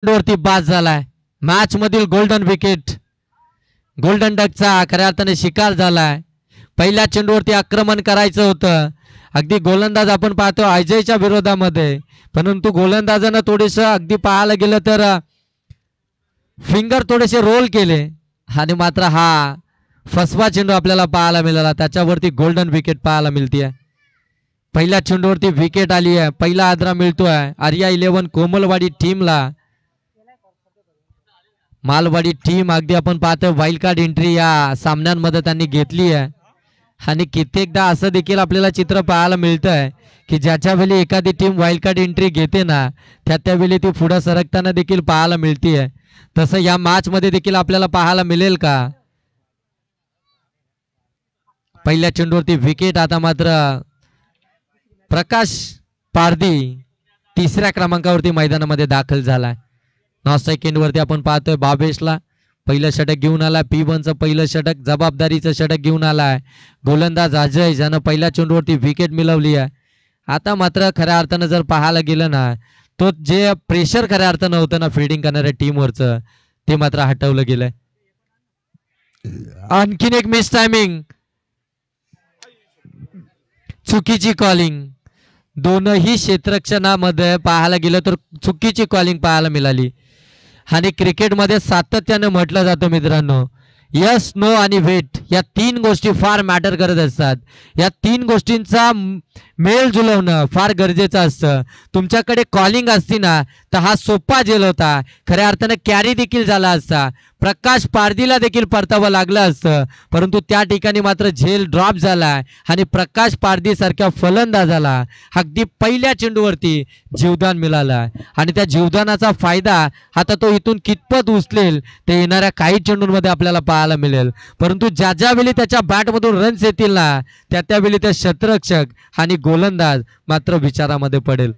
वरती बाद झालाय. मॅच मधील गोल्डन विकेट, गोल्डन डकचा खऱ्या अर्थाने शिकार झालाय. पहिल्या चेंडूवरती आक्रमण करायचं होतं. अगदी गोलंदाज आपण पाहतो अजयच्या विरोधामध्ये, परंतु गोलंदाजानं थोडेस अगदी पाहायला गेलं तर फिंगर थोडेसे रोल केले आणि मात्र हा फसवा चेंडू आपल्याला पाहायला मिळाला. त्याच्यावरती गोल्डन विकेट पाहायला मिळते. पहिल्या चेंडूवरती विकेट आली आहे. पहिला आदरा मिळतोय आर्या 11 कोमलवाडी टीमला. मालवाडी टीम अगदी आपण पाहतो वाईल्ड कार्ड एंट्री या सामन्यांमध्ये त्यांनी घेतली आहे आणि कित्येकदा असं देखील आपल्याला चित्र पाहायला मिळतंय की ज्याच्या वेळी एखादी टीम वाईल्ड कार्ड एंट्री घेते ना त्यावेळी ती पुढे सरकताना देखील पाहायला मिळते. तसं या मॅच मध्ये देखील आपल्याला पाहायला मिळेल का? पहिल्या चेंडूवरती विकेट. आता मात्र प्रकाश पारधी तिसऱ्या क्रमांकावरती मैदानामध्ये दाखल झालाय. 9 सेकंड वरती आपण पाहतोय बाबेशला पहिलं षटक घेऊन आलाय. P1चं पहिलं षटक जबाबदारीचं षटक घेऊन आलाय. गोलंदाज अजय ज्यानं पहिल्या चेंडूवरती विकेट मिळवली आहे. आता मात्र खऱ्या अर्थानं जर पाहायला गेलं ना तो जे प्रेशर खऱ्या अर्थानं होतं ना फिल्डिंग करणाऱ्या टीमवरचं ते मात्र हटवलं गेलंय. आणखीन एक मिस टायमिंग, चुकीची कॉलिंग. दोनही क्षेत्ररक्षणामध्ये पाहायला गेलं तर चुकीची कॉलिंग पाहायला मिळाली. आणि क्रिकेटमध्ये सातत्याने म्हटलं जातं मित्रांनो, यस नो आणि वेट या तीन गोष्टी फार मॅटर करत असतात. या तीन गोष्टींचा मेल जुळवणं फार गरजेचं असतं. तुमच्याकडे कॉलिंग असती ना तर हा सोपा झेल होता, खऱ्या अर्थाने कॅरी देखील झाला असता, प्रकाश पारधीला देखील परतावं लागलं असतं. परंतु त्या ठिकाणी मात्र झेल ड्रॉप झाला आणि प्रकाश पारधी सारख्या फलंदाजाला अगदी पहिल्या चेंडूवरती जीवदान मिळालं आणि त्या जीवदानाचा फायदा आता तो इथून कितपत उचलेल ते येणाऱ्या काही चेंडूंमध्ये आपल्याला पाहायला मिळेल. परंतु ज्या ज्यावेळी त्याच्या बॅटमधून रन्स येतील ना त्यावेळी त्या क्षेत्ररक्षक आणि गोलंदाज मात्र विचारामध्ये पडेल.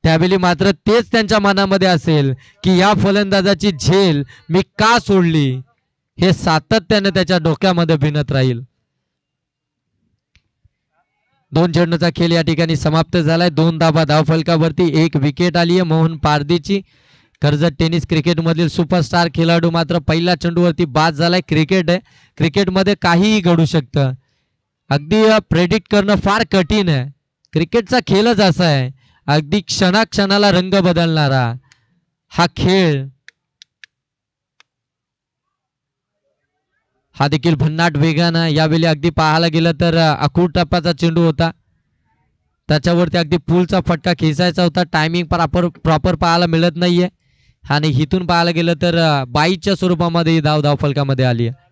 त्यावेळी मात्र तेच त्यांच्या मनामध्ये असेल की या फलंदाजाची झेल मी का सोडली, हे सातत्याने त्याच्या डोक्यामध्ये भिनत राहील. 2 चेंडूचा खेळ या ठिकाणी समाप्त झालाय. 2 धावा धावफलकावरती, 1 विकेट आली आहे मोहन पारधीची. कर्जत टेनिस क्रिकेट मधील सुपरस्टार खेळाडू मात्र पहिल्या चेंडूवरती बाद झालाय. क्रिकेट आहे, क्रिकेटमध्ये काहीही घडू शकतं. अगदी प्रेडिक्ट करणं फार कठीण आहे. क्रिकेटचा खेळच असा आहे, अगदी क्षणाक्षणाला रंग बदलणारा हा खेळ. हा देखील भन्नाट वेगानं यावेळी अगदी पाहायला गेलं तर अकूट टप्प्याचा चेंडू होता, त्याच्यावरती अगदी पुलचा फटका खेचायचा होता. टायमिंग प्रॉपर पाहायला मिळत नाहीये आणि इथून पाहायला गेलं तर 22च्या स्वरूपामध्ये धाव फलकामध्ये आली आहे.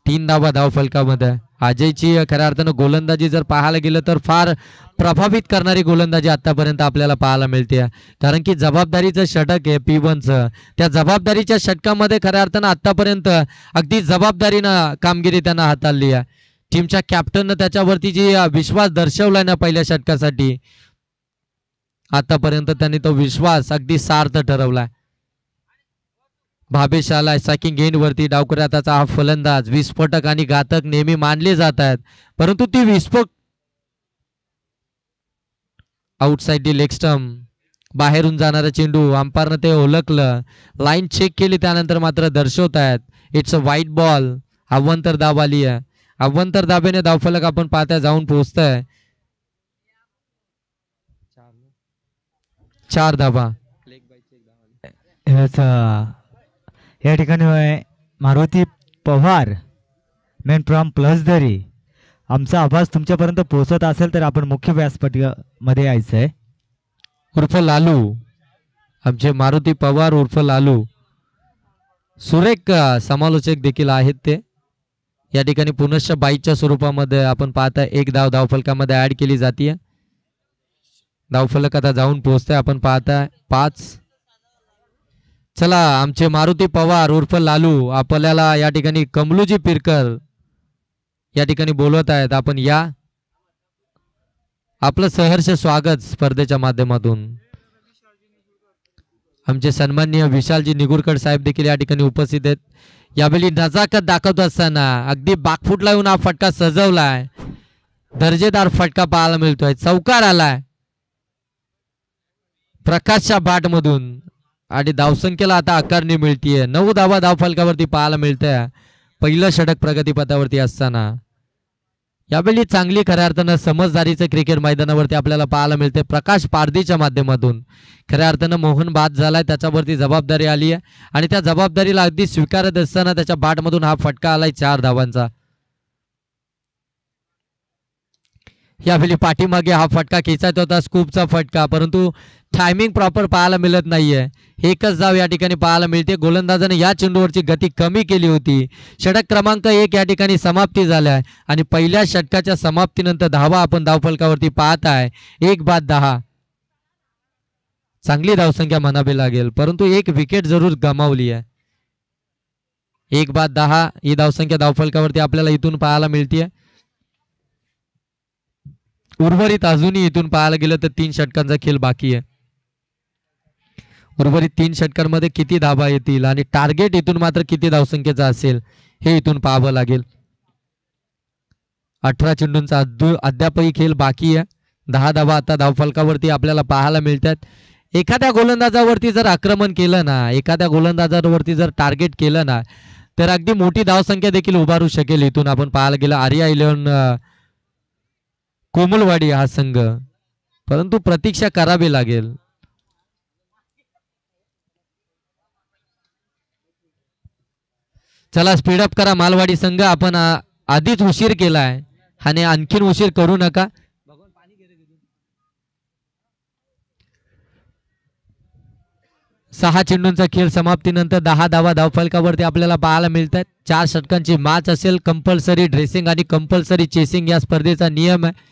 3 धावा धाव फलकामध्ये. अजयची खऱ्या अर्थानं गोलंदाजी जर पाहायला गेलं तर फार प्रभावित करणारी गोलंदाजी आतापर्यंत आपल्याला पाहायला मिळते. कारण की जबाबदारीचं षटक आहे P1चं, त्या जबाबदारीच्या षटकामध्ये खऱ्या अर्थानं आतापर्यंत अगदी जबाबदारीनं कामगिरी त्यांना हाताळली आहे. टीमच्या कॅप्टननं त्याच्यावरती जी विश्वास दर्शवलाय ना पहिल्या षटकासाठी, आतापर्यंत त्यांनी तो विश्वास अगदी सार्थ ठरवलाय. भावेश आलाय सॅकिंग एंड वरती. डावकऱ्याचा हा फलंदाज विस्फोटक आणि घातक नेहमी मानले जात आहेत, परंतु ती विस्फोट आउटसाइड लेग स्टंप बाहेरून जाणारा चेंडू अंपायरनं ते ओळखलं, लाईन चेक केली, त्यानंतर मात्र दर्शवत आहेत इट्स अ व्हाईट बॉल. अव्वंतर धाव आली आहे. अव्वंतर धाबेने धावफलक आपण पाहता जाऊन पोहोचतंय. 4 धावा. या ठिकाणी मारुती पवार मेन फ्रॉम प्लसदरी, आमचा आवाज तुमच्यापर्यंत पोहोचत असेल तर आपण मुख्य व्यासपीठामध्ये यायचं आहे. उर्फ लालू, आमचे मारुती पवार उर्फ लालू सुरेख समालोचक देखील आहेत. ते या ठिकाणी पुनश्च 22च्या स्वरूपामध्ये आपण पाहता 1 धाव धावफलकामध्ये ऍड केली जाते. धावफलक आता जाऊन पोहोचतंय आपण पाहताय 5. चला, आमचे मारुती पवार उर्फ लालू आपल्याला या ठिकाणी कमलूजी पिरकर या ठिकाणी बोलवत आहेत. आपण या, आपलं सहर्ष स्वागत स्पर्धेच्या माध्यमातून. आमचे सन्माननीय विशालजी निगुरकर साहेब देखील या ठिकाणी उपस्थित आहेत. यावेळी नजाकत दाखवत असताना अगदी बाकफूट लावून हा फटका सजवलाय. दर्जेदार फटका पाहायला मिळतोय. चौकार आलाय. प्रकाशच्या बॅटमधून आणि धावसंख्येला आता आकारणी मिळतीये. 9 धावा धावफलकावरती पाहायला मिळतंय पहिलं षटक प्रगतीपथावरती असताना. यावेळी चांगली खऱ्या अर्थानं समजदारीचं क्रिकेट मैदानावरती आपल्याला पाहायला मिळते. प्रकाश पारदीच्या माध्यमातून खऱ्या अर्थानं मोहन बाद झालाय, त्याच्यावरती जबाबदारी आली आहे आणि त्या जबाबदारीला अगदी स्वीकारत असताना त्याच्या बॅटमधून हा फटका आलाय 4 धावांचा. यावेळी पाठीमागे हा फटका खेचायचा होता, स्कूपचा फटका, परंतु टायमिंग प्रॉपर पाहायला मिळत नाहीये. एकच धाव या ठिकाणी पाहायला मिळते. गोलंदाजाने या चेंडूवरची गती कमी केली होती. षटक क्रमांक 1 या ठिकाणी समाप्ती झाल्या आणि पहिल्या षटकाच्या समाप्तीनंतर धावा आपण धावफलकावरती पाहत आहे 1 बाद 10. चांगली धावसंख्या म्हणावी लागेल, परंतु एक विकेट जरूर गमावली आहे. 1 बाद 10 ही धावसंख्या धावफलकावरती आपल्याला इथून पाहायला मिळते. उर्वरित अजूनही इथून पाहायला गेलं तर 3 षटकांचा खेळ बाकी आहे. उर्वरित 3 षटकांमध्ये किती धावा येतील आणि टार्गेट इथून मात्र किती धावसंख्येचा असेल हे इथून पाहावं लागेल. 18 चेंडूंचा अद्यापही खेळ बाकी आहे. 10 धावा आता धावफलकावरती आपल्याला पाहायला मिळतात. एखाद्या गोलंदाजावरती जर आक्रमण केलं ना, एखाद्या गोलंदाजावरती जर टार्गेट केलं ना, तर अगदी मोठी धावसंख्या देखील उभारू शकेल. इथून आपण पाहायला गेलं आर्या 11 कोमलवाडी हा संघ, परंतु प्रतीक्षा करावी लागेल. चला स्पीडअप करा मालवाडी संघ, आपण आधीच उशीर केलाय आणि आणखीन उशीर करू नका. 6 चेंडूंचा खेळ समाप्तीनंतर 10 धावा धावफलकावरती आपल्याला पाहायला मिळतात. 4 षटकांची मॅच असेल. कंपल्सरी ड्रेसिंग आणि कंपल्सरी चेसिंग या स्पर्धेचा नियम आहे.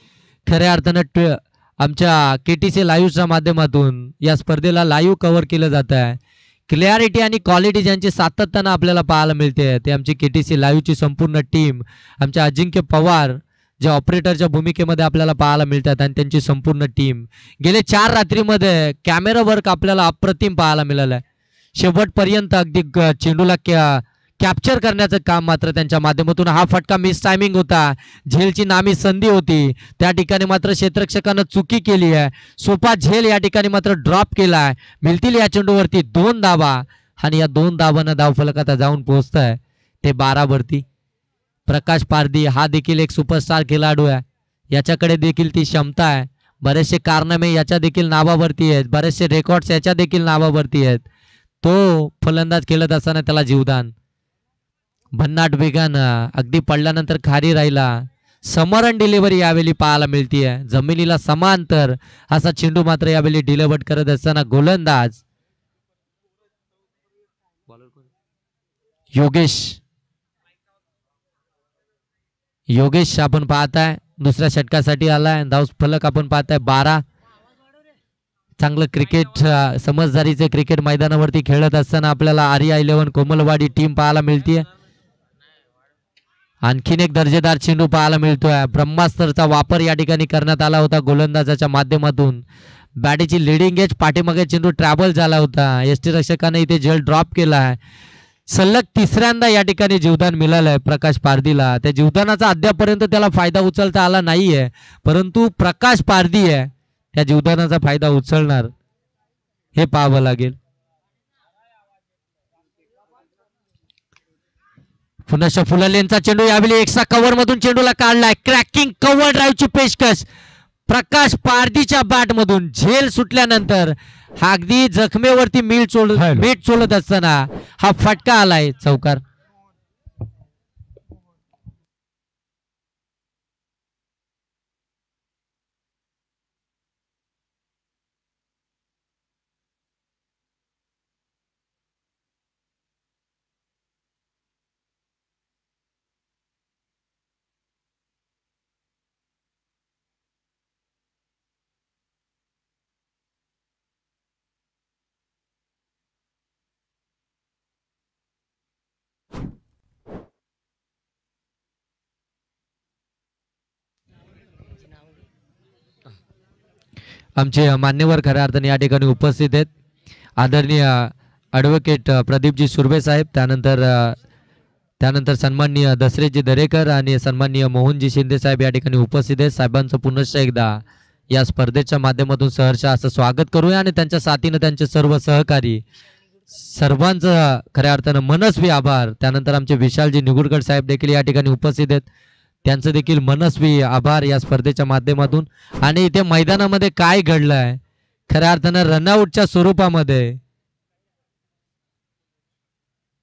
खऱ्या अर्थानं आमच्या KTC लाईव्हच्या माध्यमातून या स्पर्धेला लाईव्ह कव्हर केलं जात आहे. क्लॅरिटी आणि क्वालिटी ज्यांची सातत्यानं आपल्याला पाहायला मिळते ते आमची KTC लाईव्हची संपूर्ण टीम, आमच्या अजिंक्य पवार जे ऑपरेटरच्या भूमिकेमध्ये आपल्याला पाहायला मिळतात आणि त्यांची संपूर्ण टीम. गेले 4 रात्रीमध्ये कॅमेरा वर्क आपल्याला अप्रतिम पाहायला मिळालं आहे. शेवटपर्यंत अगदी चेंडूला कॅप्चर करण्याचं काम मात्र त्यांच्या माध्यमातून. हा फटका मिस टायमिंग होता, झेलची नामी संधी होती, त्या ठिकाणी मात्र क्षेत्ररक्षकानं चुकी केली आहे. सोपा झेल या ठिकाणी मात्र ड्रॉप केला आहे. मिळतील या चेंडूवरती 2 धावा आणि या 2 धावांना धावफलकात जाऊन पोहोचत आहे ते 12 वरती. प्रकाश पारदी हा देखील एक सुपरस्टार खेळाडू आहे, याच्याकडे देखील ती क्षमता आहे. बरेचसे कारनामे याच्या देखील नावावरती आहेत, बरेचसे रेकॉर्ड्स याच्या देखील नावावरती आहेत. तो फलंदाज खेळत असताना त्याला जीवदान. भन्नाट वेगानं अगदी पडल्यानंतर खाली राहिला. समरण डिलिव्हरी यावेळी पाहायला मिळतीये. जमिनीला समांतर असा चेंडू मात्र यावेळी डिलिव्हर करत असताना गोलंदाज योगेश आपण पाहताय दुसऱ्या षटकासाठी आलाय. धाव फलक आपण पाहताय 12. चांगलं क्रिकेट समजदारीचे क्रिकेट मैदानावरती खेळत असताना आपल्याला आर्या 11 कोमलवाडी टीम पाहायला मिळतीये. आणखीन एक दर्जेदार चेंडू पाहायला मिळतोय. ब्रह्मास्त्रचा वापर या ठिकाणी करण्यात आला होता गोलंदाजाच्या माध्यमातून. बॅटीची लिडिंग एज पाठीमागे चेंडू ट्रॅव्हल झाला होता. यष्टीरक्षकाने इथे झेल ड्रॉप केला आहे. सलग 3ऱ्यांदा या ठिकाणी जीवदान मिळालंय प्रकाश पारदीला. त्या जीवदानाचा अद्यापर्यंत त्याला फायदा उचलता आला नाहीये, परंतु प्रकाश पारदी आहे त्या जीवदानाचा फायदा उचलणार हे पाहावं लागेल. पुन्हा फुलालेंचा चेंडू यावेळी एक्स्ट्रा कव्हर मधून चेंडूला काढलाय. क्रॅकिंग कव्हर ड्राईव्हची पेशकश प्रकाश पारदीच्या बॅट मधून. झेल सुटल्यानंतर अगदी जखमेवरती मीठ चोळत असताना हा फटका आलाय चौकार. आमचे मान्यवर खऱ्या अर्थाने या ठिकाणी उपस्थित आहेत. आदरणीय ॲडव्होकेट प्रदीपजी सुर्वे साहेब, त्यानंतर सन्माननीय दसरेजी दरेकर आणि सन्माननीय मोहनजी शिंदे साहेब या ठिकाणी उपस्थित आहेत. साहेबांचं पुनश्च एकदा या स्पर्धेच्या माध्यमातून सहर्ष असं स्वागत करूया आणि त्यांच्या साथीनं त्यांचे सर्व सहकारी सर्वांचं खऱ्या अर्थानं मनस्वी आभार. त्यानंतर आमचे विशालजी निगुडकर साहेब देखील या ठिकाणी उपस्थित आहेत, त्यांचं देखील मनस्वी आभार या स्पर्धेच्या माध्यमातून. आणि इथे मैदानामध्ये काय घडलंय खऱ्या अर्थानं रनआउटच्या स्वरूपामध्ये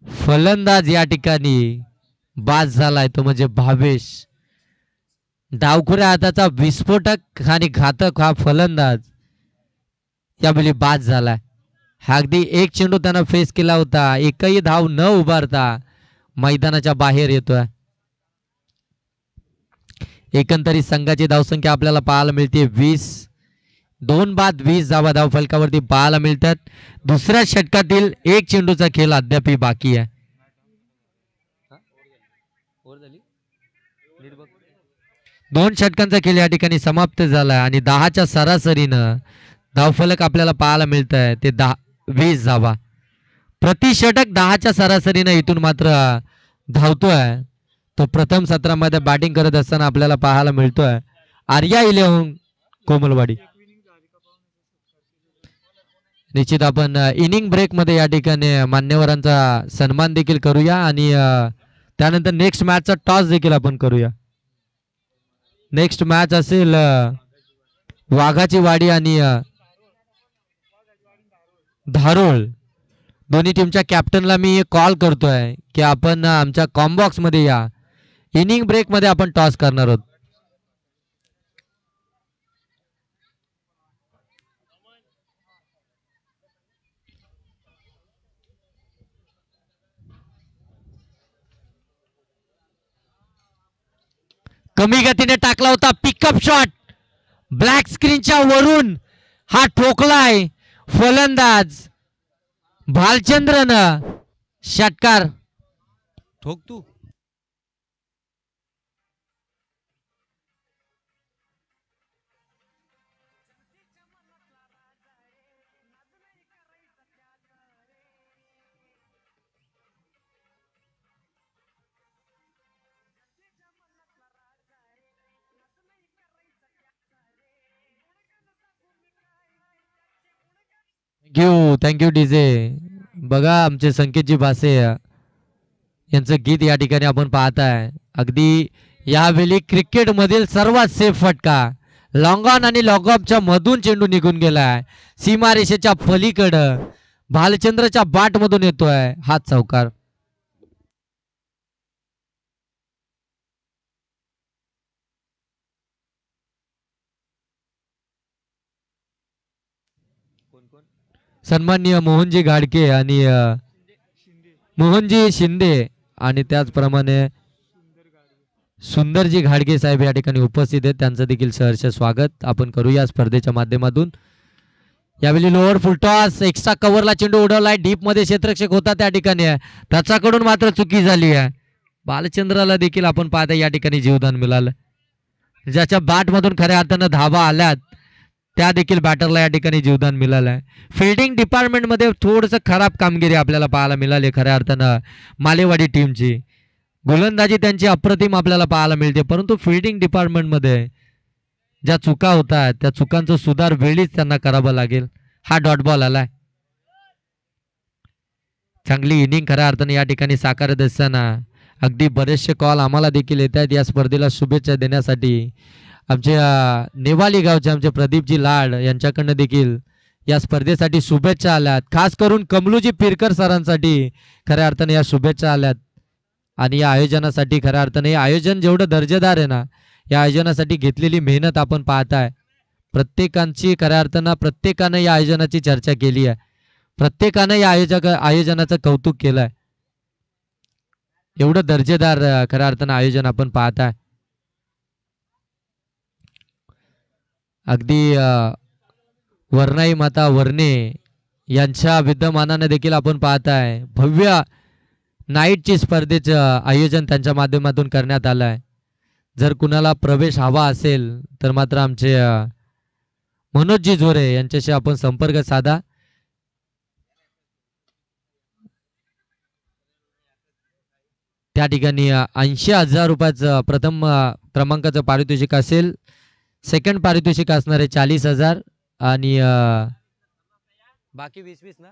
फलंदाज या ठिकाणी बाद झालाय तो म्हणजे भावेश. डावखुऱ्या हाताचा विस्फोटक आणि घातक हा फलंदाज यावेळी बाद झालाय. अगदी एक चेंडू त्यानं फेस केला होता, एकही धाव न उभारता मैदानाच्या बाहेर येतोय. एकंदरीत संघाची धावसंख्या आपल्याला पाहायला मिळते 20. 2 बाद 20 धावा धावफलकावरती पाहायला मिळतात. दुसऱ्या षटकातील एक चेंडूचा खेळ अद्याप बाकी आहे. दोन षटकांचा खेळ या ठिकाणी समाप्त झाला आणि 10च्या सरासरीनं धावफलक आपल्याला पाहायला मिळत आहे ते 20 धावा प्रति षटक. 10च्या सरासरीनं इथून मात्र धावतोय तो प्रथम सत्रामध्ये बॅटिंग करत असताना आपल्याला पाहायला मिळतोय आर्या 11 कोमलवाडी. निश्चित आपण इनिंग ब्रेक मध्ये या ठिकाणी मान्यवरांचा सन्मान देखील करूया आणि त्यानंतर नेक्स्ट मॅचचा टॉस देखील आपण करूया. नेक्स्ट मॅच असेल वाघाची वाडी आणि धारोळ. दोन्ही टीमच्या कॅप्टनला मी कॉल करतोय की आपण आमच्या कॉम्बॉक्स मध्ये या. इनिंग ब्रेक मध्ये आपण टॉस करणार आहोत. कमी गतीने टाकला होता पिकअप शॉट, ब्लॅक स्क्रीनच्या वरून हा ठोकलाय फलंदाज भालचंद्रनं. षटकार ठोक तू. Thank you DJ. बघा आमचे संकेतजी भासे यांचं गीत या ठिकाणी आपण पाहताय. अगदी यावेळी क्रिकेट मधील सर्वात सेफ फटका लॉंग ऑन आणि लॉंग ऑफच्या मधून चेंडू निघून गेलाय. सीमारेषेच्या पलीकडं भालचंद्रच्या बाट मधून येतोय हा चौकार. सन्माननीय मोहनजी घाडके आणि मोहनजी शिंदे आणि त्याचप्रमाणे सुंदरजी घाडगे साहेब या ठिकाणी उपस्थित आहेत, त्यांचं देखील सहर्ष स्वागत आपण करूया स्पर्धेच्या माध्यमातून. यावेळी लोअर फुलटॉस एक्स्ट्रा कव्हरला चेंडू उडवलाय. डीप मध्ये क्षेत्ररक्षक होता त्या ठिकाणी त्याच्याकडून मात्र चुकी झाली आहे. बालचंद्राला देखील आपण पाहता या ठिकाणी जीवदान मिळालं. ज्याच्या बॅट मधून खऱ्या अर्थानं धावा आल्यात त्या देखील बॅटरला या ठिकाणी जीवदान मिळालंय. फिल्डिंग डिपार्टमेंट मध्ये थोडस खराब कामगिरी आपल्याला पाहायला मिळाली खऱ्या अर्थानं मालेवाडी टीमची. गोलंदाजी त्यांची अप्रतिम आपल्याला पाहायला मिळते, परंतु फिल्डिंग डिपार्टमेंट मध्ये ज्या चुका होतात त्या चुकांचा सुधार वेळीच त्यांना करावा लागेल. हा डॉट बॉल आलाय. चांगली इनिंग खऱ्या अर्थाने या ठिकाणी साकारत असताना अगदी बरेचसे कॉल आम्हाला देखील येत आहेत या स्पर्धेला शुभेच्छा देण्यासाठी. आमचे नेवाली गावचे आमचे प्रदीपजी लाड यांच्याकडनं देखील या स्पर्धेसाठी शुभेच्छा आल्यात. खास करून कमलूजी पिरकर सरांसाठी खऱ्या अर्थाने या शुभेच्छा आल्यात. आणि या आयोजनासाठी खऱ्या अर्थाने हे आयोजन जेवढं दर्जेदार आहे ना, या आयोजनासाठी घेतलेली मेहनत आपण पाहताय. प्रत्येकांची खऱ्या अर्थानं प्रत्येकानं या आयोजनाची चर्चा केली आहे. प्रत्येकानं या आयोजनाचं कौतुक केलंय. एवढं दर्जेदार खऱ्या अर्थानं आयोजन आपण पाहताय. अगदी वर्णाई माता वर्णे यांच्या विद्यमानाने देखील आपण पाहताय भव्य नाईटची स्पर्धेचं आयोजन त्यांच्या माध्यमातून करण्यात आलं आहे. जर कुणाला प्रवेश हवा असेल तर मात्र आमचे मनोजजी जोरे यांच्याशी आपण संपर्क साधा. त्या ठिकाणी 80,000 रुपयाचं प्रथम क्रमांकाचं पारितोषिक असेल. सेकंड पारितोषिक असणार आहे 40,000 आणि बाकी 20-20 ना.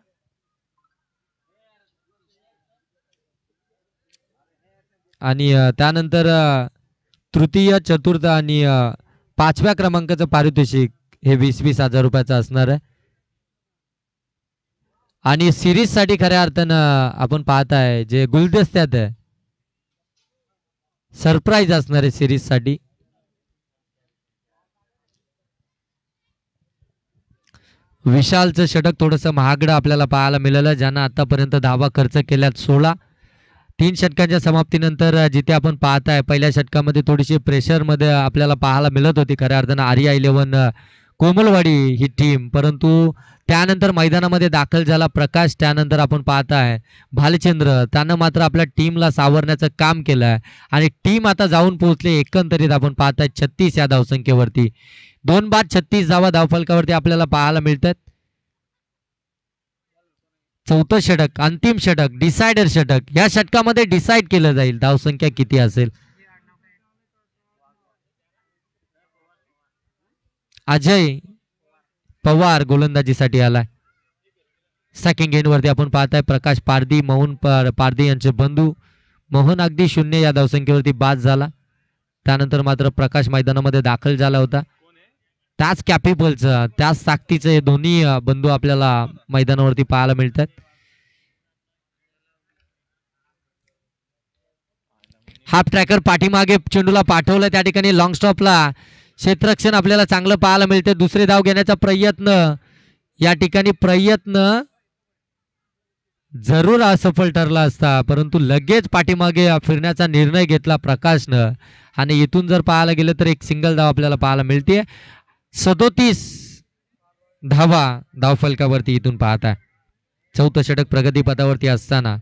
आणि त्यानंतर तृतीय चतुर्थ आणि पाचव्या क्रमांकाचं पारितोषिक हे 20,000 रुपयाचं असणार आहे. आणि सिरीज साठी खऱ्या अर्थानं आपण पाहताय जे गुलदस्त्यात आहे सरप्राईज असणार आहे सिरीज साठी. विशालचं षटक थोडंसं महागडं आपल्याला पाहायला मिळालं, ज्यानं आतापर्यंत धावा खर्च केल्यात 16. 3 षटकांच्या समाप्तीनंतर जिथे आपण पाहताय पहिल्या षटकामध्ये थोडीशी प्रेशरमध्ये आपल्याला पाहायला मिळत होती खऱ्या अर्थानं आर्या 11 कोमलवाडी ही टीम, परंतु त्यानंतर मैदानामध्ये दाखल झाला प्रकाश. त्यानंतर आपण पाहताय भालचंद्र, त्यानं मात्र आपल्या टीमला सावरण्याचं काम केलं आहे आणि टीम आता जाऊन पोहोचले एकंदरीत आपण पाहताय 36 या धावसंख्येवरती. 2 बाद 36 धावा धावफलकावरती आपल्याला पाहायला मिळतात. चौथं षटक, अंतिम षटक, डिसायडर षटक. या षटकामध्ये डिसाईड केलं जाईल धावसंख्या किती असेल. अजय पवार गोलंदाजीसाठी आलाय. सेकंड एंड वरती आपण पाहताय प्रकाश पारधी, मोहन पारधी यांचे बंधू. मोहन अगदी 0 या धावसंख्येवरती बाद झाला. त्यानंतर मात्र प्रकाश मैदानामध्ये दाखल झाला होता. त्याच कॅपेबलचं त्याच ताकदीचे हे दोन्ही बंधू आपल्याला मैदानावरती पाहायला मिळतात. हाफ ट्रॅकर पाठीमागे चेंडूला पाठवलं, त्या ठिकाणी लॉंग स्टॉपला क्षेत्ररक्षण आपल्याला चांगलं पाहायला मिळते. दुसरे धाव घेण्याचा प्रयत्न, या ठिकाणी प्रयत्न जरूर असफल ठरला असता, परंतु लगेच पाठीमागे फिरण्याचा निर्णय घेतला प्रकाशनं आणि इथून जर पाहायला गेलं तर एक सिंगल धाव आपल्याला पाहायला मिळते. 37 धावा धावफलकावरती इथून पाहता. चौथं षटक प्रगतीपथावरती असताना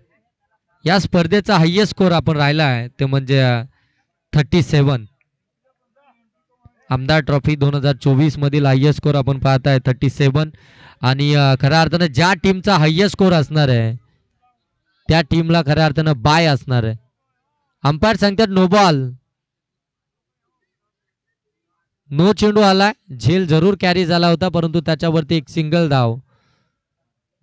या स्पर्धेचा हायएस्ट स्कोर आपण राहिला आहे ते म्हणजे 37. आमदार ट्रॉफी 2024 मधील हायएस्ट स्कोर आपण पाहताय 37. आणि खऱ्या अर्थानं ज्या टीमचा हायएस्ट स्कोर असणार आहे त्या टीमला खऱ्या अर्थानं बाय असणार आहे. अंपायर सांगतात नो बॉल, नो चेंडू आला. झेल जरूर कॅरी झाला होता, परंतु त्याच्यावरती एक सिंगल धाव,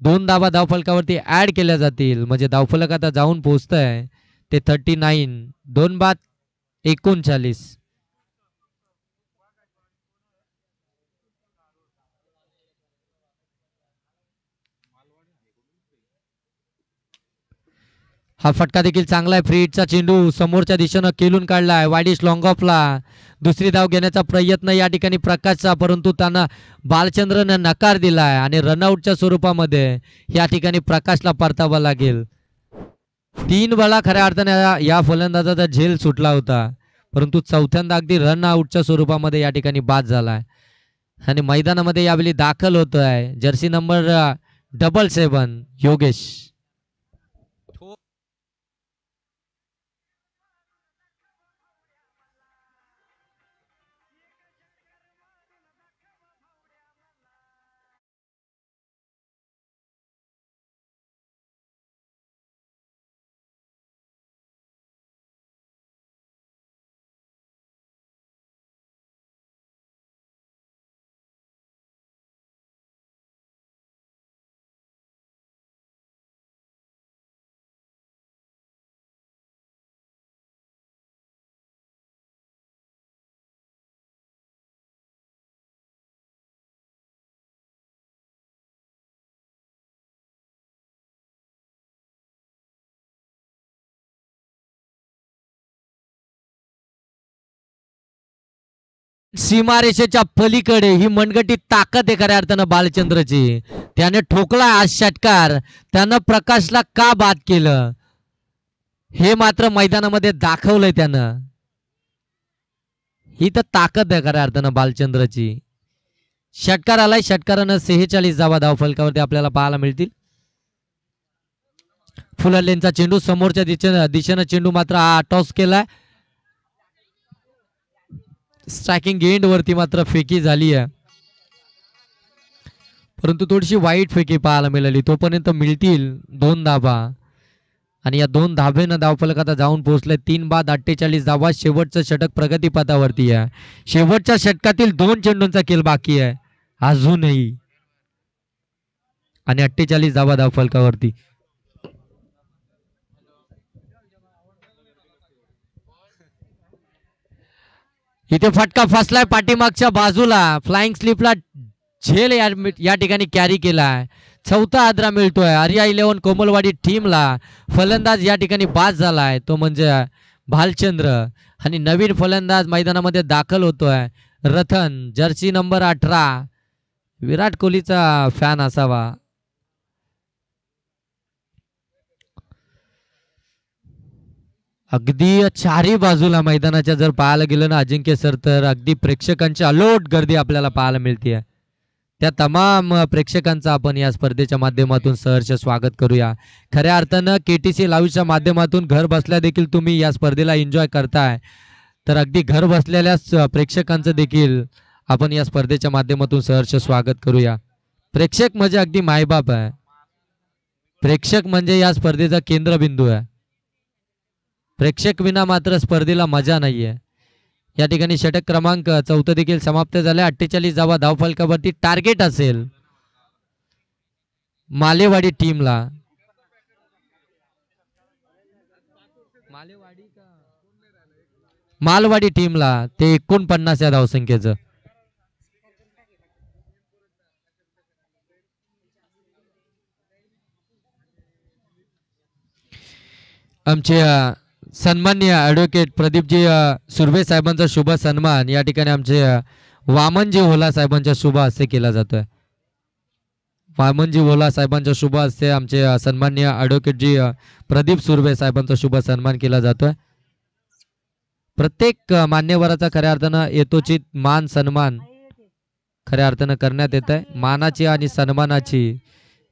2 धावा धावफलकावरती ऍड केल्या जातील. म्हणजे धावफलक आता जाऊन पोहोचतंय ते 39. 2 बाद 39. हा फटका देखील चांगला आहे. फ्री हिटचा चेंडू समोरच्या दिशेनं केलून काढलाय. वाईडिश लॉंग ऑफला दुसरी धाव घेण्याचा प्रयत्न या ठिकाणी प्रकाशचा, परंतु त्यांना बालचंद्रनं नकार दिलाय आणि रनआउटच्या स्वरूपामध्ये या ठिकाणी प्रकाशला परतावा लागेल. 3 वेळा खऱ्या अर्थाने या फलंदाजाचा झेल सुटला होता, परंतु चौथ्यांदा अगदी रन आउटच्या स्वरूपामध्ये या ठिकाणी बाद झालाय आणि मैदानामध्ये यावेळी दाखल होत आहे जर्सी नंबर 77 योगेश. सीमारेषेच्या पलीकडे ही मनगटी ताकद आहे खऱ्या अर्थानं बालचंद्रची. त्याने ठोकला आज षटकार, त्यानं प्रकाशला का बाद केलं हे मात्र मैदानामध्ये दाखवलंय त्यानं. ही तर ताकद आहे खऱ्या अर्थानं बालचंद्रची. षटकार आलाय, षटकारानं 46 धावा धावफलकावरती आपल्याला पाहायला मिळतील. फुलरलेनचा चेंडू समोरच्या दिशेनं चेंडू मात्र हा टॉस केलाय. स्ट्रायकिंग एंड वरती मात्र फेकी झाली आहे, परंतु थोडीशी वाईट फेकी पाहायला मिळाली. तोपर्यंत मिळतील 2 धावा आणि या 2 धाबेनं धावफलक आता जाऊन पोहोचले. 3 बाद 48 धावा. शेवटचं षटक प्रगतीपथावरती आहे. शेवटच्या षटकातील 2 चेंडूंचा खेळ बाकी आहे अजूनही, आणि 48 धावा धावफलकावरती. इथे फटका फसलाय पाठीमागच्या बाजूला. फ्लाइंग स्लिपला झेल या ठिकाणी कॅरी केलाय. चौथा आदरा मिळतोय आर्या 11 कोमलवाडी टीमला. फलंदाज या ठिकाणी बाद झालाय तो म्हणजे भालचंद्र, आणि नवीन फलंदाज मैदानामध्ये दाखल होतोय रतन, जर्सी नंबर 18. विराट कोहलीचा फॅन असावा. अगदी चारी बाजूला मैदानाच्या जर पाहायला गेलं ना अजिंक्य सर, तर अगदी प्रेक्षकांची अलोट गर्दी आपल्याला पाहायला मिळते. त्या तमाम प्रेक्षकांचं आपण या स्पर्धेच्या माध्यमातून सहर्ष स्वागत करूया. खऱ्या अर्थानं KTC लाईव्हच्या माध्यमातून घर बसल्या देखील तुम्ही या स्पर्धेला एन्जॉय करताय, तर अगदी घर बसलेल्या प्रेक्षकांचं देखील आपण या स्पर्धेच्या माध्यमातून सहर्ष स्वागत करूया. प्रेक्षक म्हणजे अगदी मायबाप आहे. प्रेक्षक म्हणजे या स्पर्धेचा केंद्रबिंदू आहे. प्रेक्षक विना मात्र स्पर्धेला मजा नाहीये. या ठिकाणी षटक क्रमांक 4 देखील समाप्त झाले. 48 धावा धावफलकावरती टार्गेट असेल मालेवाडी टीमला. मालवाडी टीमला ते 49 या धावसंख्येचं. आमचे सन्माननीय ॲडव्होकेट प्रदीपजी सुर्वे साहेबांचा शुभ सन्मान या ठिकाणी आमचे वामनजी ओला साहेबांच्या शुभ हस्ते केला जातोय. वामनजी ओला साहेबांच्या शुभ हस्ते आमचे सन्माननीय ॲडव्होकेटजी प्रदीप सुर्वे साहेबांचा शुभ सन्मान केला जातोय. प्रत्येक मान्यवराचा खऱ्या अर्थानं यथोचित मान सन्मान खऱ्या अर्थानं करण्यात येत आहे. मानाची आणि सन्मानाची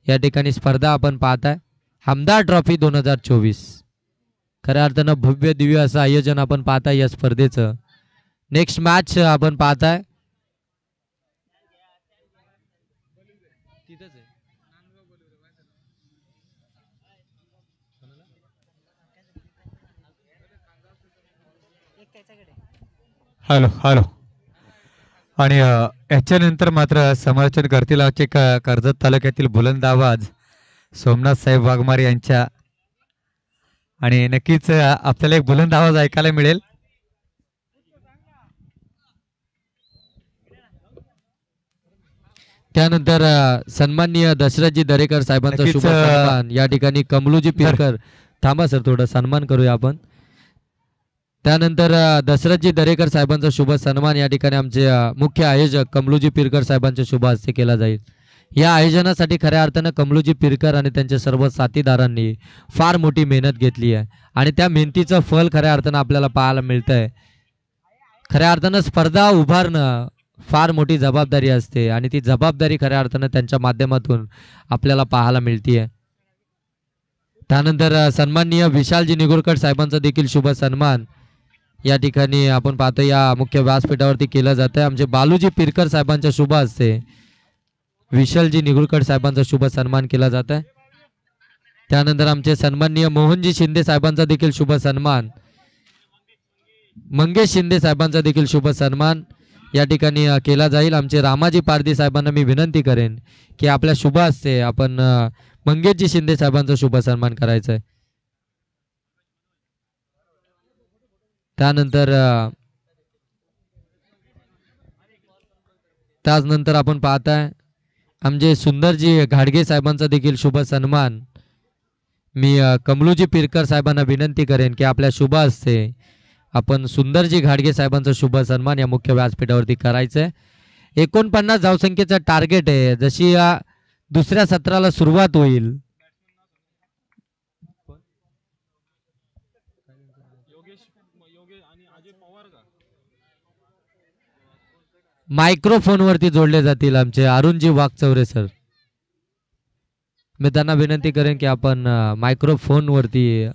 या ठिकाणी स्पर्धा आपण पाहताय. हमदार ट्रॉफी 2024 खऱ्या अर्थानं भव्य दिव्य असं आयोजन आपण पाहताय या स्पर्धेचं. नेक्स्ट मॅच आपण पाहताय. Hello hello. आणि याच्यानंतर मात्र समर्थन करतील आमचे कर्जत तालुक्यातील बुलंद आवाज सोमनाथ साहेब वाघमारे यांच्या, आणि नक्कीच आपल्याला एक बुलंद आवाज ऐकायला मिळेल. त्यानंतर सन्माननीय दशरथजी दरेकर साहेबांचा शुभ सन्मान या ठिकाणी कमलूजी पिरकर. थांबा सर, थोडं सन्मान करूया आपण. त्यानंतर दशरथजी दरेकर साहेबांचा शुभ सन्मान या ठिकाणी आमचे मुख्य आयोजक कमलूजी पिरकर साहेबांच्या शुभ हस्ते केला जाईल. या आयोजनासाठी खऱ्या अर्थानं कमलूजी पिरकर आणि त्यांच्या सर्व साथीदारांनी फार मोठी मेहनत घेतली आहे, आणि त्या मेहनतीचं फल खऱ्या अर्थानं आपल्याला पाहायला मिळतंय. खऱ्या अर्थानं स्पर्धा उभारणं फार मोठी जबाबदारी असते, आणि ती जबाबदारी खऱ्या अर्थानं त्यांच्या माध्यमातून आपल्याला पाहायला मिळतीये. त्यानंतर सन्माननीय विशालजी निगुरकर साहेबांचा देखील शुभ सन्मान या ठिकाणी आपण पाहतो या मुख्य व्यासपीठावरती केलं जात आहे. आमचे बालूजी पिरकर साहेबांच्या शुभ हस्ते विशालजी निगुरकर साहेबांचा शुभ सन्मान केला जात आहे. त्यानंतर आमचे सन्माननीय मोहनजी शिंदे साहेबांचा देखील शुभ सन्मान, मंगेश शिंदे साहेबांचा देखील शुभ सन्मान या ठिकाणी केला जाईल. आमचे रामाजी पारधी साहेबांना मी विनंती करेन की आपल्या शुभ हस्ते आपण मंगेशजी शिंदे साहेबांचा शुभ सन्मान करायचा आहे. त्यानंतर आपण पाहताय आमचे सुंदरजी घाडगे साहेबांचा देखील शुभ सन्मान मी कमलूजी पिरकर साहेबांना विनंती करेन की आपल्या शुभ हस्ते आपण सुंदरजी घाडगे साहेबांचा शुभ सन्मान या मुख्य व्यासपीठावरती करायचंय. 49 धावसंख्येचं टार्गेट आहे. जशी या दुसऱ्या सत्राला सुरुवात होईल मायक्रोफोनवरती जोडले जातील आमचे अरुणजी वाघचौरे सर. मी त्यांना विनंती करेन की आपण मायक्रोफोनवरती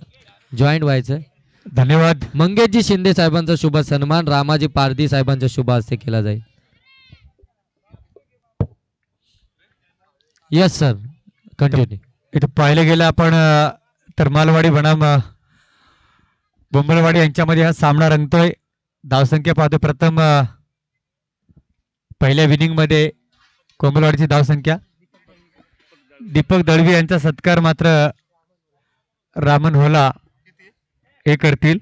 जॉईन व्हायचं. धन्यवाद. मंगेशजी शिंदे साहेबांचा शुभ सन्मान रामाजी पारधी साहेबांच्या शुभ हस्ते केला जाईल. Yes sir, continue. इथं पाहिलं गेलं आपण तर मालवाडी बनाम बुंबलवाडी यांच्यामध्ये हा सामना रंगतोय. धावसंख्या पाहतो प्रथम पहिल्या इनिंग मध्ये कोंबलवाडीची धावसंख्या. दीपक दळवी यांचा सत्कार मात्र रामन होला हे करतील.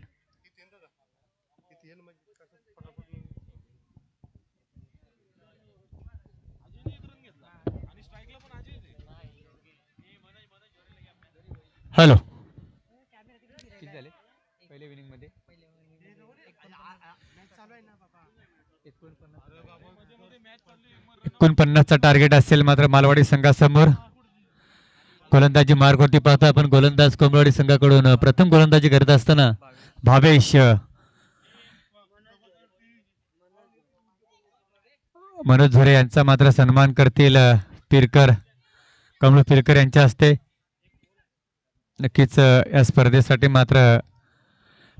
हॅलो, चा टार्गेट असेल मात्र मालवाडी संघासमोर. गोलंदाजी मार्ग होती पाहता आपण गोलंदाज कोंबलवाडी संघाकडून प्रथम गोलंदाजी करत असताना भावेश मनोज झोरे यांचा मात्र सन्मान करतील पिरकर, कमळ पिरकर यांच्या हस्ते. नक्कीच या स्पर्धेसाठी मात्र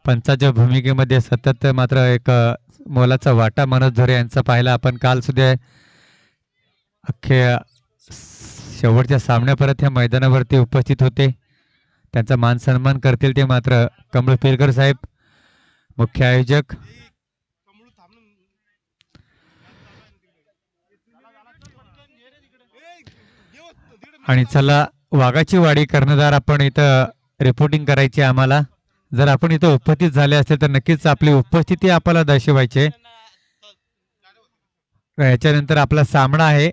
पंचाच्या भूमिकेमध्ये सतत मात्र एक मोलाचा वाटा मनोज झोरे यांचा पाहिला आपण काल सुद्धा. अख्ख्या शेवटच्या सामन्यापर्यंत ह्या मैदानावरती उपस्थित होते. त्यांचा मान सन्मान करतील ते मात्र कमळ पिरकर साहेब, मुख्य आयोजक. आणि चला वाघाची वाडी कर्णधार आपण इथं रिपोर्टिंग करायची आम्हाला. जर आपण इथं उपस्थित झाले असेल तर नक्कीच आपली उपस्थिती आपल्याला दर्शवायची. याच्यानंतर आपला सामना आहे.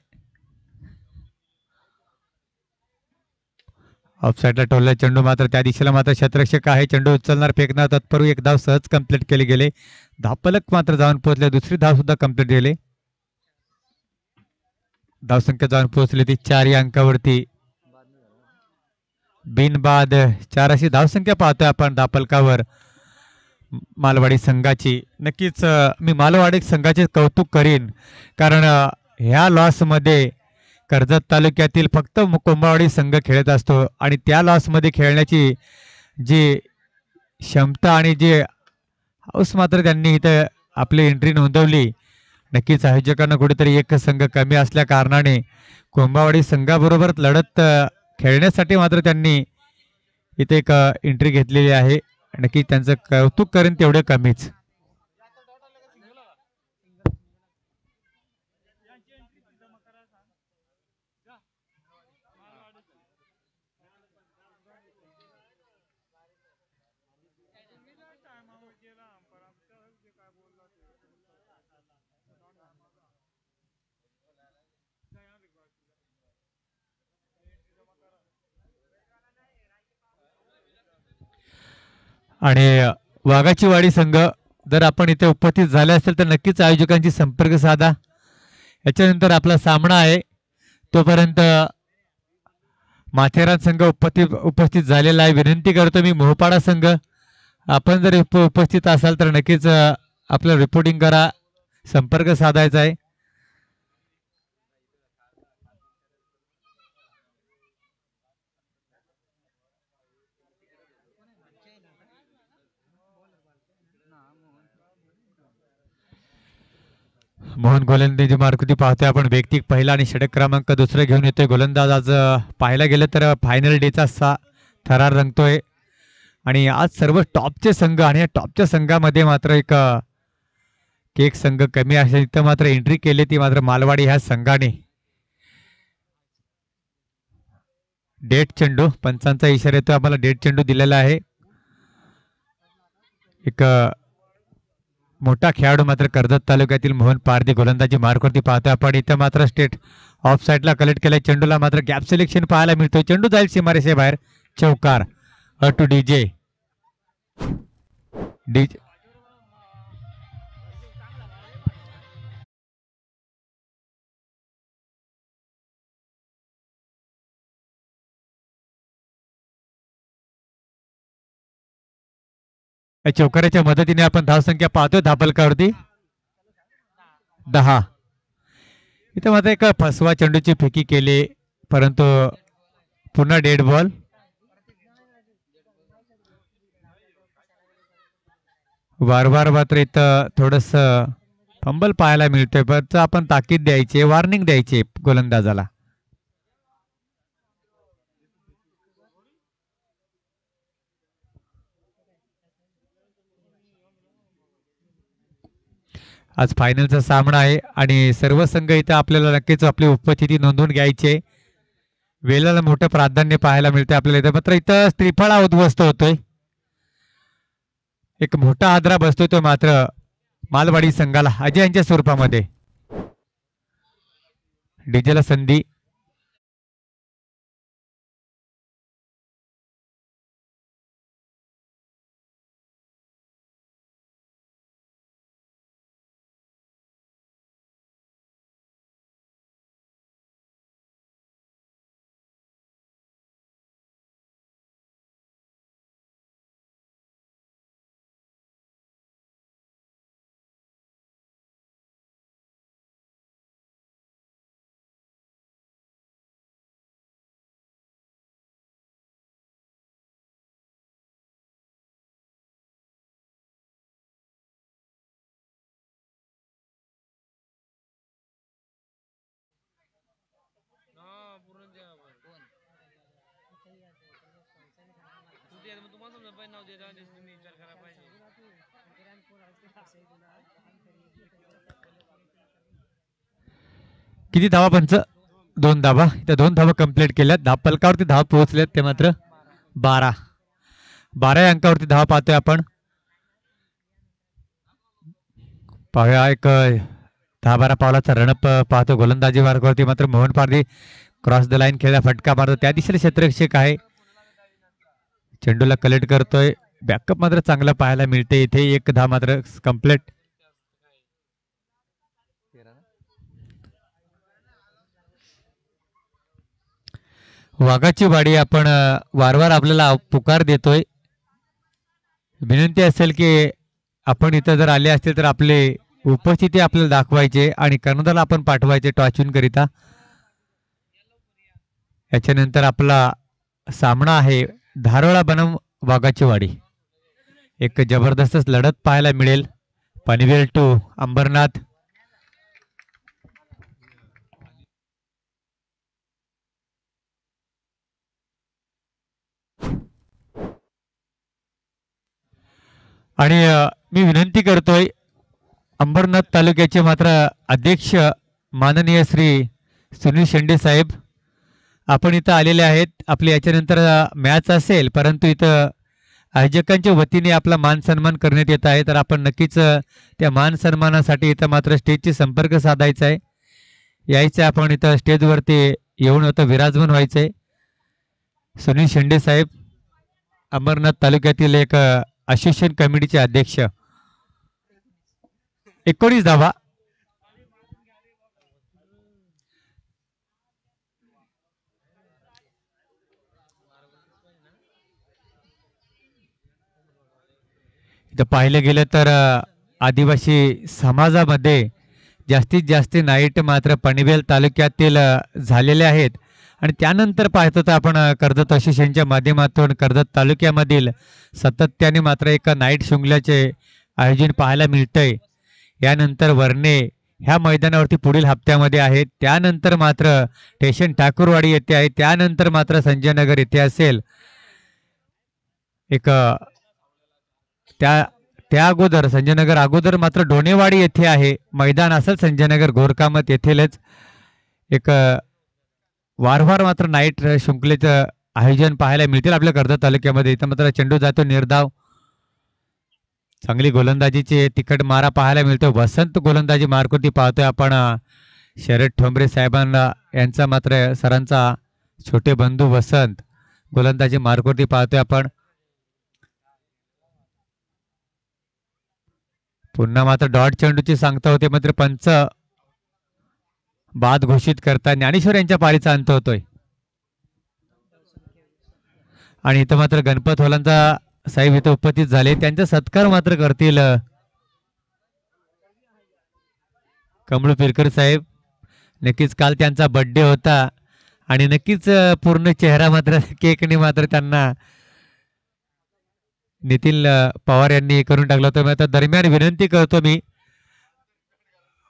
ऑफसाईडला टोलला चेंडू मात्र त्या दिशेला मात्र क्षेत्ररक्षक आहे. चेंडू उचलणार, फेकणार, तत्पूर्वी एक धाव सहज कंप्लीट केले गेले. धावफलक मात्र जाऊन पोहोचले. दुसरी धाव सुद्धा कंप्लीट केली. धावसंख्या जाऊन पोहोचली ती 4 या अंकावरती. बिनबाद 4 अशी धावसंख्या पाहतोय आपण धावफलकावर मालवाडी संघाची. नक्कीच मी मालवाडी संघाचे कौतुक करीन कारण ह्या लॉसमध्ये कर्जत तालुक्यातील फक्त कोंबवाडी संघ खेळत असतो आणि त्या लॉसमध्ये खेळण्याची जी क्षमता आणि जे हाऊस मात्र त्यांनी इथं आपली एंट्री नोंदवली. नक्कीच आयोजकांना कुठेतरी एक संघ कमी असल्या कारणाने कोंबवाडी संघाबरोबर लढत खेळण्यासाठी मात्र त्यांनी इथे एक एंट्री घेतलेली आहे. नक्कीच त्यांचं कौतुक करेन तेवढे कमीच. आणि वाघाची वाडी संघ जर आपण इथे उपस्थित झाले असेल तर नक्कीच आयोजकांची संपर्क साधा. याच्यानंतर आपला सामना आहे. तोपर्यंत माथेरान संघ उपस्थित झालेला आहे. विनंती करतो मी मोहपाडा संघ आपण जर उपस्थित असाल तर नक्कीच आपलं रिपोर्टिंग करा, संपर्क साधायचा आहे. मोहन गोलंदाजी मार्कुती पाहतोय आपण. वैयक्तिक पहिला आणि षटक क्रमांक दुसरं घेऊन येतोय गोलंदाज. आज पाहायला गेलं तर फायनल डेचा थरार रंगतोय आणि आज सर्व टॉपचे संघ आणि या टॉपच्या संघामध्ये मात्र एक संघ कमी असेल इथं मात्र एंट्री केली ती मात्र मालवाडी ह्या संघाने. डेट चेंडू पंचांचा इशारा येतो आम्हाला. डेट चेंडू दिलेला आहे. एक मोठा खेळाडू मात्र कर्जत तालुक्यातील मोहन पारधी गोलंदाजी मार्कवरती पाहतोय आपण. इथं मात्र स्टेट ऑफ साईडला कलेक्ट केलाय. चेंडूला मात्र गॅप सिलेक्शन पाहायला मिळतोय. चेंडू जाईल सीमारेषे बाहेर. चौकार टू डीजे. या चौकाराच्या मदतीने आपण धावसंख्या पाहतोय धापलकावरती 10. इथं मात्र एक फसवा चेंडूची फेकी केली परंतु पुन्हा डेड बॉल. वारंवार मात्र इथं थोडस फंबल पाहायला मिळतोय पण आपण ताकीद द्यायची, वॉर्निंग द्यायची गोलंदाजाला. आज फायनलचा सामना आहे आणि सर्व संघ इथं आपल्याला नक्कीच आपली उपस्थिती नोंदवून घ्यायची आहे. वेळेला मोठं प्राधान्य पाहायला मिळते आपल्याला इथं. मात्र इथं त्रिफळा उद्ध्वस्त होतोय. एक मोठा आदरा बसतोय तो मात्र मालवाडी संघाला अजयांच्या स्वरूपामध्ये. डीजेला संधी. किती धावा पंच? 2 धावा. त्या 2 धावा कंप्लीट केल्यात. पलकावरती धावा पोहोचल्यात ते मात्र 12 या अंकावरती धावा पाहतोय आपण. पाहूया एक 10-12 पावलाचा रणप पाहतो गोलंदाजी मार्गावरती. मात्र मोहन पारधी क्रॉस द लाईन खेळला फटका मारतो त्या दिशेला क्षेत्ररक्षक आहे. चेंडूला कलेक्ट करतोय. बॅकअप मात्र चांगला पाहायला मिळते इथे. एक धाव मात्र कंप्लीट. वाघाची वाडी आपण वारंवार आपल्याला पुकार देतोय. विनंती असेल की आपण इथं जर आले असतील तर आपले उपस्थिती आपल्याला दाखवायचे आणि कर्णधारला आपण पाठवायचे टॉचून करिता. याच्यानंतर आपला सामना आहे धारोळा बनम वाघाची वाडी. एक जबरदस्त लढत पाहायला मिळेल. पनवेल टू अंबरनाथ. आणि मी विनंती करतोय अंबरनाथ तालुक्याचे मात्र अध्यक्ष माननीय श्री सुनील शेंडे साहेब आपण इथं आलेले आहेत. आपले याच्यानंतर मॅच असेल परंतु इथं आयोजकांच्या वतीने आपला मान सन्मान करण्यात येत आहे. तर आपण नक्कीच त्या मान सन्मानासाठी इथं मात्र स्टेजशी संपर्क साधायचा आहे. यायचं आपण इथं स्टेजवरती येऊन होतं विराजमान व्हायचं आहे. सुनील शेंडे साहेब अंबरनाथ तालुक्यातील एक असोसिएशन कमिटीचे अध्यक्ष. 19 धावा. इथं पाहिलं गेलं तर आदिवासी समाजामध्ये जास्तीत जास्त नाईट मात्र पनवेल तालुक्यातील झालेले आहेत. आणि त्यानंतर पाहतो तर आपण कर्जत असोसिएशनच्या माध्यमातून कर्जत तालुक्यामधील सातत्याने मात्र एका नाईट शृंखलाचे आयोजन पाहायला मिळतंय. यानंतर वर्णे ह्या मैदानावरती पुढील हप्त्यामध्ये आहे. त्यानंतर मात्र स्टेशन ठाकूरवाडी येथे आहे. त्यानंतर मात्र संजय नगर येथे असेल. एक त्या अगोदर संजय नगर अगोदर मात्र डोनेवाडी येथे आहे मैदान असेल. संजय नगर गोरकामत येथीलच एक वारंवार मात्र नाईट शृंखलेचं आयोजन पाहायला मिळतील आपल्या कर्जत तालुक्यामध्ये. इथं मात्र चेंडू जातो निर्धाव. चांगली गोलंदाजीचे तिखट मारा पाहायला मिळतो. वसंत गोलंदाजी मार्कोती पाहतोय आपण. शरद ठोंबरे साहेबांना यांचा मात्र सरांचा छोटे बंधू वसंत गोलंदाजी मार्कोती पाहतोय आपण. पुन्हा मात्र डॉट चेंडूची सांगता होते मात्र पंच बाद घोषित करता ज्ञानेश्वर यांच्या पारीचा अंत होतोय. आणि इथं मात्र गणपत होलांचा साहेब इथं उपस्थित झाले. त्यांचा सत्कार मात्र करतील कमळू पिरकर साहेब. नक्कीच काल त्यांचा बर्थडे होता आणि नक्कीच पूर्ण चेहरा मात्र केकने मात्र त्यांना नितीन पवार यांनी करून टाकला होता. आता दरम्यान विनंती करतो मी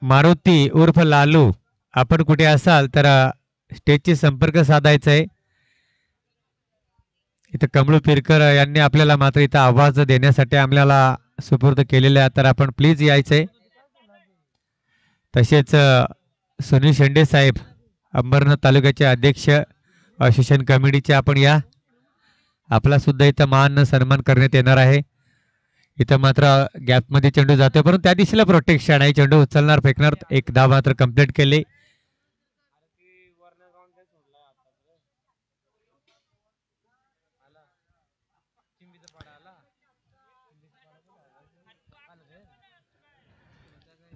मारुती उर्फ लालू आपण कुठे असाल तर स्टेजशी संपर्क साधायचा आहे. इथं कमळू पिरकर यांनी आपल्याला मात्र इथं आवाज देण्यासाठी आपल्याला सुपूर्द केलेला आहे. तर आपण प्लीज यायचंय. तसेच सुनील शेंडे साहेब अंबरनाथ तालुक्याचे अध्यक्ष असोसिएशन कमिटीचे आपण या आपला सुद्धा इथं मान सन्मान करण्यात येणार आहे. इथं मात्र गॅपमध्ये चेंडू जातोय परंतु त्या दिशेला प्रोटेक्शन आहे. चेंडू उचलणार फेकणार एक धाव मात्र कंप्लीट केली.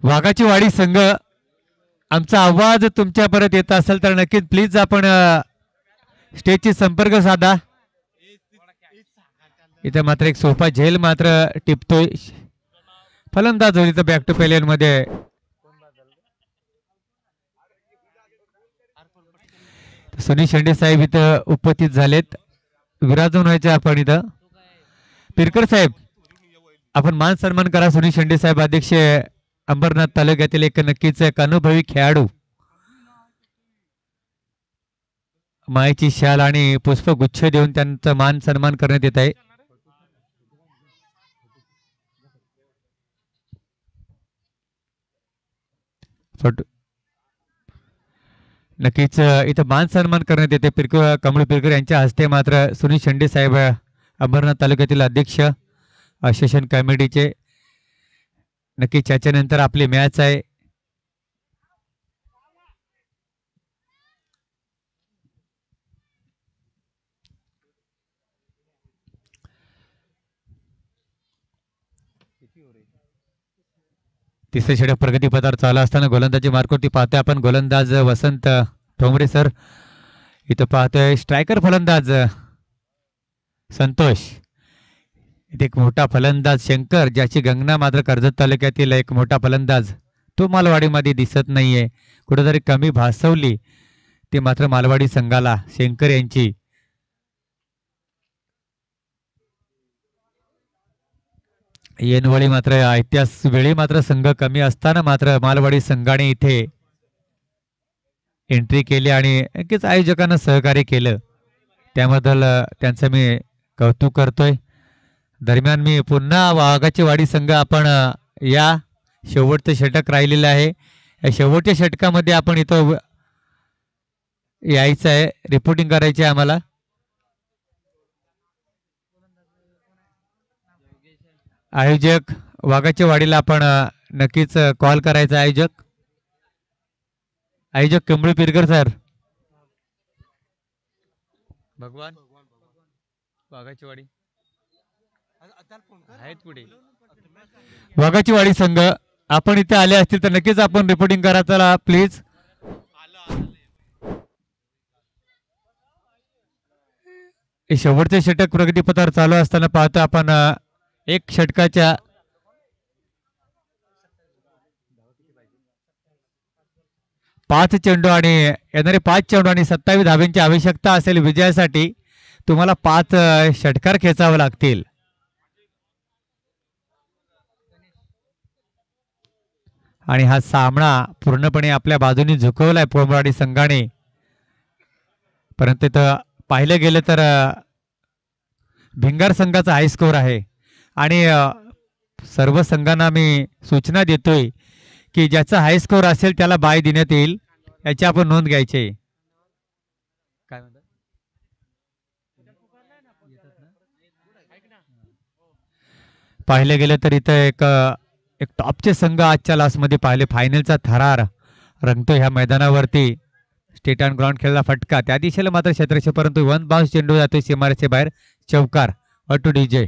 वाघाची वाडी संघ आमचा आवाज तुमच्यापर्यंत येत असेल तर नक्कीच प्लीज आपण स्टेजची संपर्क साधा. इथे मात्र एक सोफा झेल मात्र टिपतोय. फलंदाज होईल इथं बॅक टू पेलियन मध्ये. सुनील शेंडे साहेब इथं उपस्थित झालेत. विराजून व्हायचे आपण इथं. पिरकर साहेब आपण मान सन्मान करा. सुनील शेंडे साहेब अध्यक्ष अंबरनाथ तालुक्यातील एक नक्कीच एक अनुभवी खेळाडू. मायेची शाल आणि पुष्पगुच्छ देऊन त्यांचा मान सन्मान करण्यात येत आहे. नक्कीच इथं मान सन्मान करण्यात येते. कमळ पिरकर यांच्या हस्ते मात्र सुनील शेंडे साहेब अंबरनाथ तालुक्यातील अध्यक्ष असोसिएशन कमिटीचे. नक्कीच याच्यानंतर आपली मॅच आहे. तिसरे षटक प्रगतीपथावर चालू असताना गोलंदाजी मार्कवरती पाहतोय आपण. गोलंदाज वसंत ठोंबरे सर. इथं पाहतोय स्ट्रायकर फलंदाज संतोष. इथे एक मोठा फलंदाज शंकर ज्याची गंगना मात्र कर्जत तालुक्यातील एक मोठा फलंदाज तो मालवाडीमध्ये दिसत नाहीये. कुठेतरी कमी भासवली ती मात्र मालवाडी संघाला शंकर यांची. ऐनवेळी मात्र ऐतिहास वेळी मात्र संघ कमी असताना मात्र मालवाडी संघाने इथे एंट्री केली आणि नक्कीच आयोजकांना सहकार्य केलं त्याबद्दल त्यांचं मी कौतुक करतोय. दरम्यान मी पुन्हा वाघाची वाडी संघ आपण या शेवटचं षटक राहिलेलं आहे. या शेवटच्या षटकामध्ये आपण इथं यायचं आहे. रिपोर्टिंग करायची आहे आम्हाला. आयोजक वाघाच्या वाडीला आपण नक्कीच कॉल करायचा. आयोजक कमळी पिरकर सर. भगवान वाघाची वाडी आहेत पुढे. वाघाची वाडी संघ आपण इथे आले असतील तर नक्कीच आपण रिपोर्टिंग करा. चला प्लीज. शेवटचे षटक प्रगतीपथावर चालू असताना पाहतो आपण एक षटकाच्या 5 चेंडू आणि येणारे 5 चेंडू आणि 27 धाब्यांची आवश्यकता असेल विजयासाठी. तुम्हाला 5 षटकार खेचावे लागतील. आणि हा सामना पूर्णपणे आपल्या बाजूने झुकवलाय पोमराडी संघाने. परंतु इथं पाहिलं गेलं तर भिंगार संघाचा हाय स्कोर आहे आणि सर्व संघांना मी सूचना देतोय की ज्याचा हाय स्कोर असेल त्याला बाय देण्यात येईल. याची आपण नोंद घ्यायची. काय म्हणतात पाहिलं गेलं तर इथं एक टॉपचे संघ आजच्या लास्टमध्ये पाहिले. फायनलचा थरार रंगतो ह्या मैदानावरती. स्टेट अँड ग्राउंड खेळला फटका त्या दिशेला मात्र क्षेत्रक्षे परंतु वन बाउन्स चेंडू जातोय सीमारेषे बाहेर. चौकार. Ado DJ.